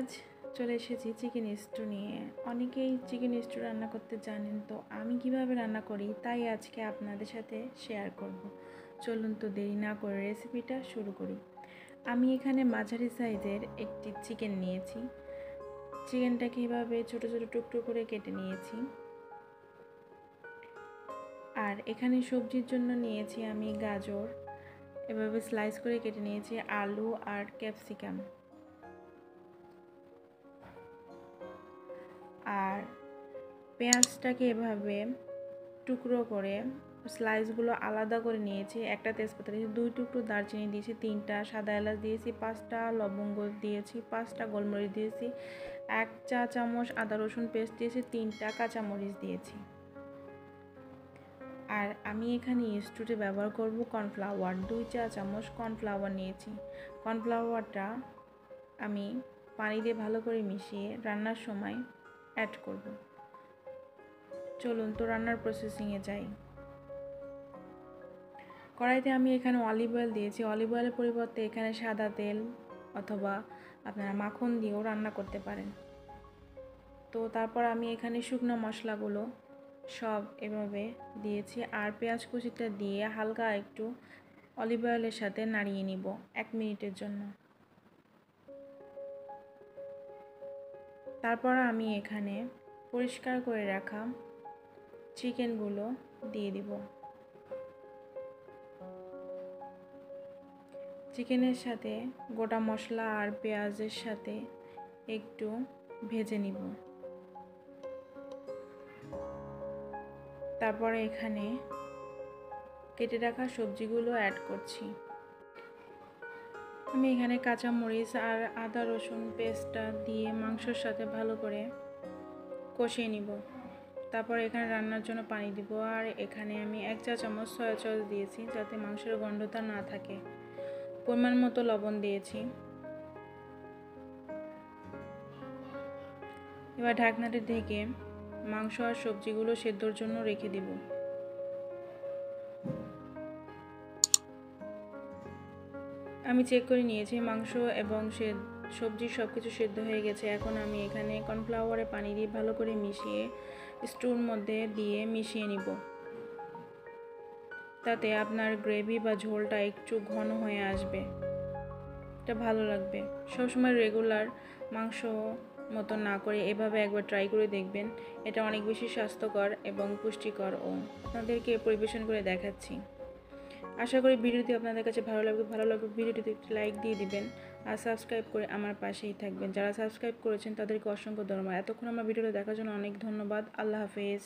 আজ চলে এসেছি চিকেন স্টু নিয়ে। অনেকেই চিকেন স্টু রান্না করতে জানেন, তো আমি কিভাবে রান্না করি তাই আজকে আপনাদের সাথে শেয়ার করব। চলুন তো দেরি না করে রেসিপিটা শুরু করি। আমি এখানে মাঝারি সাইজের একটি চিকেন নিয়েছি। চিকেনটাকে এভাবে ছোটো ছোটো টুকরো করে কেটে নিয়েছি। আর এখানে সবজির জন্য নিয়েছি আমি গাজর, এভাবে স্লাইস করে কেটে নিয়েছি, আলু আর ক্যাপসিকাম। আর পেঁয়াজটাকে এভাবে টুকরো করে স্লাইসগুলো আলাদা করে নিয়েছি। একটা তেজপাতা দিয়েছি, 2 টুকরো দারচিনি দিয়েছি, 3টা সাদা এলাচ দিয়েছি, 5টা লবঙ্গ দিয়েছি, 5টা গোলমরিচ দিয়েছি, 1 চা চামচ আদা রসুন পেস্ট দিয়েছি, 3টা কাঁচামরিচ দিয়েছি। আর আমি এখানে স্টুতে ব্যবহার করব কর্নফ্লাওয়ার, 2 চা চামচ কর্নফ্লাওয়ার নিয়েছি। কর্নফ্লাওয়ারটা আমি পানি দিয়ে ভালো করে মিশিয়ে রান্নার সময় অ্যাড করব। চলুন তো রান্নার প্রসেসিংয়ে যাই। কড়াইতে আমি এখানে অলিভ অয়েল দিয়েছি। অলিভ অয়েলের পরিবর্তে এখানে সাদা তেল অথবা আপনারা মাখন দিয়েও রান্না করতে পারেন। তো তারপর আমি এখানে শুকনো মশলাগুলো সব এভাবে দিয়েছি আর পেঁয়াজ কুচিটা দিয়ে হালকা একটু অলিভ অয়েলের সাথে নাড়িয়ে নিব 1 মিনিটের জন্য। তারপর আমি এখানে পরিষ্কার করে রাখা চিকেনগুলো দিয়ে দিব। চিকেনের সাথে গোটা মশলা আর পেঁয়াজের সাথে একটু ভেজে নিব। তারপরে এখানে কেটে রাখা সবজিগুলো অ্যাড করছি। আমি এখানে কাঁচামরিচ আর আদা রসুন পেস্টটা দিয়ে মাংসের সাথে ভালো করে কষিয়ে নিব। তারপর এখানে রান্নার জন্য পানি দিব। আর এখানে আমি 1 চা চামচ সয়া সস দিয়েছি যাতে মাংসের গন্ধটা না থাকে। পরিমাণ মতো লবণ দিয়েছি। এবার ঢাকনাটি ঢেকে মাংস আর সবজিগুলো সেদ্ধর জন্য রেখে দিব। আমি চেক করে নিয়েছি মাংস এবং সবজি সব কিছু সেদ্ধ হয়ে গেছে। এখন আমি এখানে কর্নফ্লাওয়ারে পানি দিয়ে ভালো করে মিশিয়ে স্টুর মধ্যে দিয়ে মিশিয়ে নিব। তাতে আপনার গ্রেভি বা ঝোলটা একটু ঘন হয়ে আসবে, এটা ভালো লাগবে। সবসময় রেগুলার মাংস মতো না করে এভাবে একবার ট্রাই করে দেখবেন। এটা অনেক বেশি স্বাস্থ্যকর এবং পুষ্টিকর ও আপনাদেরকে পরিবেশন করে দেখাচ্ছি। আশা করি ভিডিওটি আপনাদের কাছে ভালো লাগবে ভিডিওটিতে একটি লাইক দিয়ে দিবেন আর সাবস্ক্রাইব করে আমার পাশেই থাকবেন। যারা সাবস্ক্রাইব করেছেন তাদেরকে অসংখ্য ধন্যবাদ। এতক্ষণ আমার ভিডিওটা দেখার জন্য অনেক ধন্যবাদ। আল্লাহ হাফেজ।